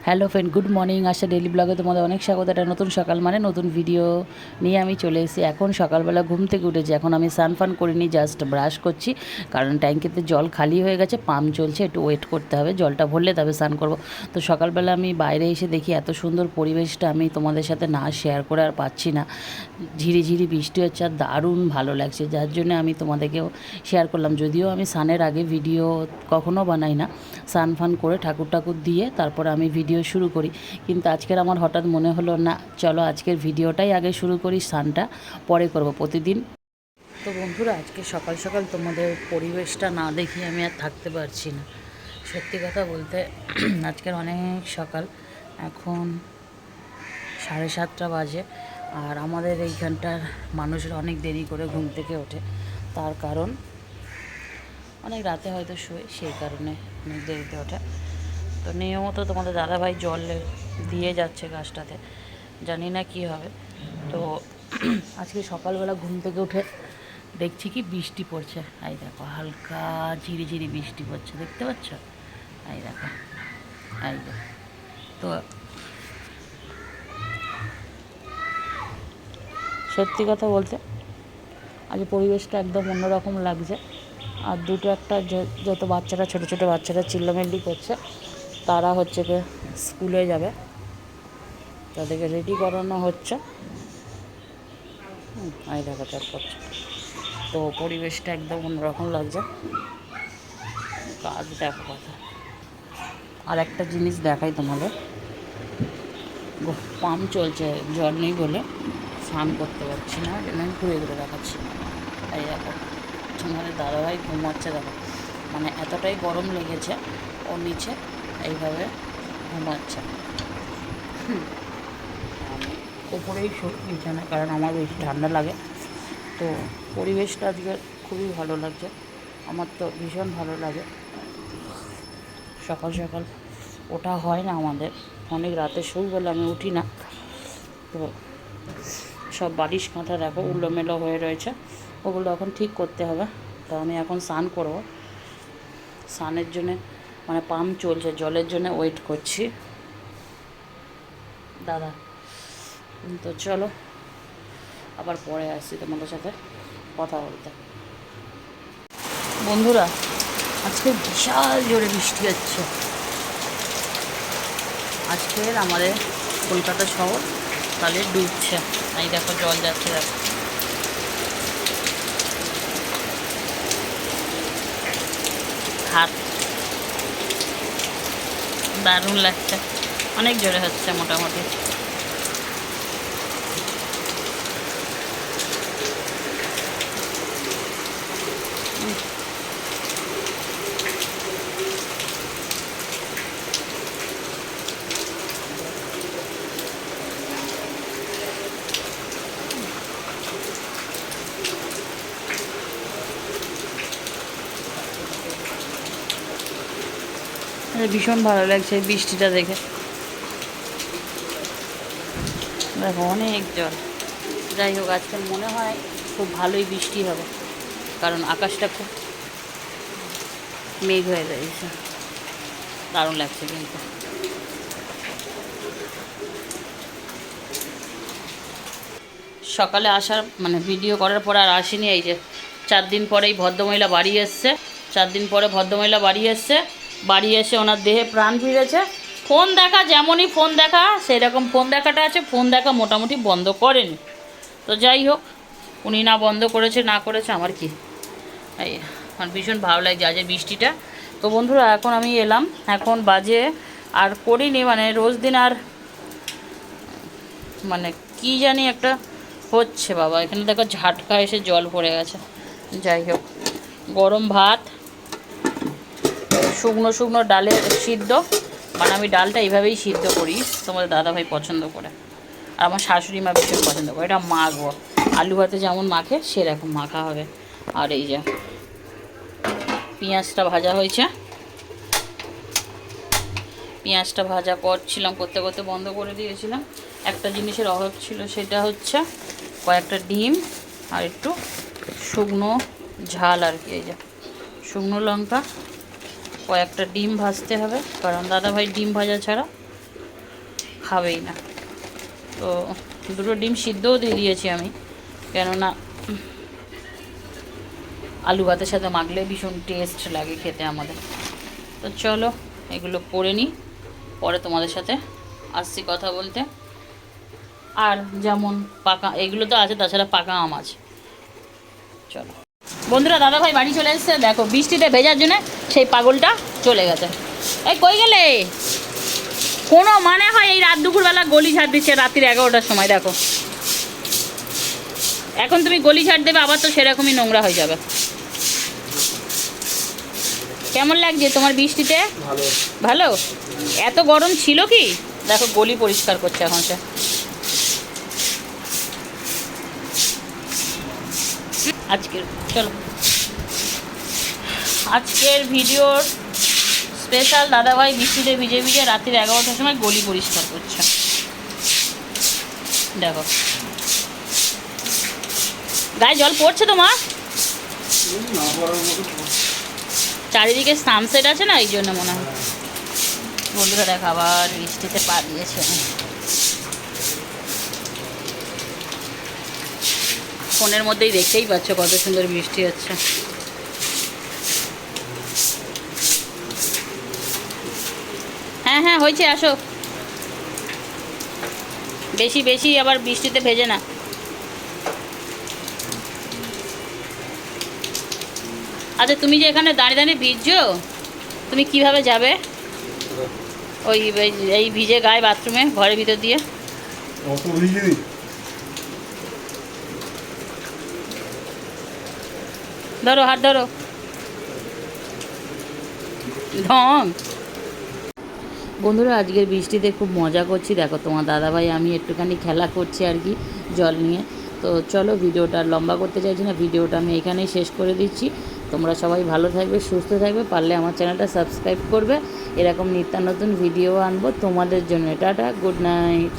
Hello friend, good morning. আসা daily ব্লগে তোমাদের অনেক স্বাগত। একটা নতুন সকাল মানে নতুন ভিডিও নিয়ে আমি চলে এসেছি। এখন সকালবেলা ঘুম থেকে উঠেছি। এখন আমি স্নান করিনি, জাস্ট ব্রাশ করছি, কারণ ট্যাঙ্কিতে জল খালি হয়ে গেছে, পাম্প চলছে, একটু ওয়েট করতে হবে, জলটা ভরলে তবে স্নান করবো। তো সকালবেলা আমি বাইরে এসে দেখি এত সুন্দর পরিবেশটা আমি তোমাদের সাথে না শেয়ার করে আর পাচ্ছি না। ঝিরিঝিরি বৃষ্টি হচ্ছে আর দারুণ ভালো লাগছে, যার জন্য আমি তোমাদেরকেও শেয়ার করলাম। যদিও আমি স্নানের আগে ভিডিও কখনো বানাই না, স্নান করে ঠাকুর ঠাকুর দিয়ে তারপর আমি ভিডিও শুরু করি, কিন্তু আজকের আমার হঠাৎ মনে হলো না, চলো আজকের ভিডিওটাই আগে শুরু করি, স্নানটা পরে করব প্রতিদিন। তো বন্ধুরা, আজকে সকাল সকাল তোমাদের পরিবেশটা না দেখি আমি আর থাকতে পারছি না। সত্যি কথা বলতে আজকের অনেক সকাল, এখন 7:30 বাজে, আর আমাদের এইখানটার মানুষরা অনেক দেরি করে ঘুম থেকে ওঠে। তার কারণ অনেক রাতে হয়তো শোয়, সেই কারণে অনেক দেরিতে ওঠে। তো নিয়মিত তোমাদের দাদাভাই জল দিয়ে যাচ্ছে গাছটাতে, জানি না কি হবে। তো আজকে সকালবেলা ঘুম থেকে উঠে দেখছি কি বৃষ্টি পড়ছে। এই দেখো, হালকা ঝিরিঝিরি বৃষ্টি পড়ছে, দেখতে পাচ্ছ? এই দেখো, এই দেখো। তো সত্যি কথা বলতে আজ পরিবেশটা একদম অন্যরকম লাগছে। আর দুটো একটা যত বাচ্চারা, ছোটো ছোটো বাচ্চারা চিল্লামিল্লি করছে, তারা হচ্ছে কি স্কুলে যাবে, তাদেরকে রেডি করানো হচ্ছে। এই দেখা চাপ করছে, তো পরিবেশটা একদম অন্যরকম লাগছে। কাজ দেখো কথা। আর একটা জিনিস দেখাই তোমাদের, পাম্প চলছে, জল নেই বলে স্নান করতে পারছি না, আমি ঘুরে ঘুরে দেখাচ্ছি। এই দেখো, তোমাদের দাদাভাই ঘুমাচ্ছে, দেখো মানে এতটাই গরম লেগেছে, ওর নিচে এইভাবে ঘুমাচ্ছে। ওপরেই শোক বিছানা, কারণ আমার বেশি ঠান্ডা লাগে। তো পরিবেশটা আজকে খুবই ভালো লাগছে, আমার তো ভীষণ ভালো লাগে। সকাল সকাল ওঠা হয় না আমাদের, অনেক রাতে শুই বলে আমি উঠি না। তো সব বালিশ কাঁথা দেখো উল্লোমেলো হয়ে রয়েছে, ওগুলো এখন ঠিক করতে হবে। তো আমি এখন স্নান করবো, স্নানের জন্যে মানে পাম্প চলছে, জলের জন্য ওয়েট করছি দাদা। তো চলো আবার পরে আসছি তোমাদের সাথে কথা বলতে। বন্ধুরা, আজকে বিশাল জোরে বৃষ্টি হচ্ছে। আজকের আমাদের কলকাতা শহর তাহলে ডুবছে। এই দেখো জল যাচ্ছে, দেখো হাত, দারুণ লাগছে, অনেক জোরে হচ্ছে মোটামুটি। ভীষণ ভালো লাগছে এই বৃষ্টিটা দেখে, দেখো অনেক জল। যাই হোক, আজকাল মনে হয় খুব ভালোই বৃষ্টি হবে, কারণ আকাশটা খুব মেঘ হয়ে রয়েছে, দারুণ লাগছে। কিন্তু সকালে আসার মানে ভিডিও করার পর আর আসিনি। এই যে 4 দিন পরেই ভদ্রমহিলা বাড়ি এসছে, 4 দিন পরে ভদ্রমহিলা বাড়ি এসছে। বাড়ি এসে ওনার দেহে প্রাণ ফিরেছে। ফোন দেখা, যেমনই ফোন দেখা সেই রকম ফোন দেখাটা আছে, ফোন দেখা মোটামুটি বন্ধ করেনি। তো যাই হোক, উনি না বন্ধ করেছে না করেছে আমার কি, এই আমার ভীষণ ভালো লাগছে আজের বৃষ্টিটা। তো বন্ধুরা, এখন আমি এলাম, এখন বাজে আর করিনি মানে রোজ দিন আর মানে কি জানি একটা হচ্ছে বাবা। এখানে দেখো ঝাটকা এসে জল পড়ে গেছে। যাই হোক, গরম ভাত, শুকনো শুকনো ডালের সিদ্ধ, মানে আমি ডালটা এইভাবেই সিদ্ধ করি, তোমাদের দাদাভাই পছন্দ করে, আর আমার শাশুড়ি মা ভীষণ পছন্দ করে। এটা মাখবো, আলু ভাতে যেমন মাখে সেরকম মাখা হবে। আর এই যে পেঁয়াজটা ভাজা হয়েছে, পেঁয়াজটা ভাজা করছিলাম, করতে করতে বন্ধ করে দিয়েছিলাম। একটা জিনিসের অভাব ছিল, সেটা হচ্ছে কয়েকটা ডিম আর একটু শুকনো ঝাল আর কি। এই যে শুকনো লঙ্কা, কয়েকটা ডিম ভাজতে হবে, কারণ দাদাভাই ডিম ভাজা ছাড়া খাবেই না। তো দুটো ডিম সিদ্ধও দিয়ে দিয়েছি আমি, কেননা আলু ভাতের সাথে মাখলে ভীষণ টেস্ট লাগে খেতে আমাদের। তো চলো এগুলো করে নিই, পরে তোমাদের সাথে আসছি কথা বলতে। আর যেমন পাকা এগুলো তো আছে, তাছাড়া পাকা আম আছে। চলো বন্ধুরা, দাদাভাই বাড়ি চলে এসেছে। দেখো বৃষ্টিতে ভেজার জন্য সেই পাগলটা চলে গেছে। এই কই গেলে? কোনো মানে হয় এই রাত দুপুরবেলা গলি ঝাড় দিচ্ছে রাত্রির 11টার সময়। দেখো এখন তুমি গলি ঝাড় দেবে, আবার তো সেরকমই নোংরা হয়ে যাবে। কেমন লাগছে তোমার বৃষ্টিতে? ভালো। এত গরম ছিল কি? দেখো গলি পরিষ্কার করছে এখন সে। আজকের চলো আজকের ভিডিওর স্পেশাল দাদাভাই বৃষ্টিতে ভিজে ভিজে রাত্রির 11টার সময় গলি পরিষ্কার করছে। দেখো গায়ে জল পড়ছে তোমার? চারিদিকে সানসেট আছে না, এই জন্য মনে হয়। বন্ধুরা দেখো আবার বৃষ্টিতে পা দিয়েছে। ফোনের মধ্যেই দেখতেই পাচ্ছ কত সুন্দর বৃষ্টি হচ্ছে। হ্যাঁ হ্যাঁ হয়েছে, আসো। বেশি বেশি আবার বৃষ্টিতে ভেজে না। আচ্ছা তুমি যে এখানে দাঁড়িয়ে দাঁড়িয়ে ভিজছো, তুমি কিভাবে যাবে ওই এই ভিজে গায়ে বাথরুমে, ঘরের ভিতর দিয়ে? ধরো হাত ধরো। ঢং। বন্ধুরা আজকের বৃষ্টিতে খুব মজা করছি। দেখো তোমার দাদাভাই আমি একটুখানি খেলা করছি আর কি জল নিয়ে। তো চলো ভিডিওটা লম্বা করতে চাইছি না, ভিডিওটা আমি এখানেই শেষ করে দিচ্ছি। তোমরা সবাই ভালো থাকবে, সুস্থ থাকবে, পারলে আমার চ্যানেলটা সাবস্ক্রাইব করবে। এরকম নিত্য নতুন ভিডিও আনবো তোমাদের জন্য। Tata, good night.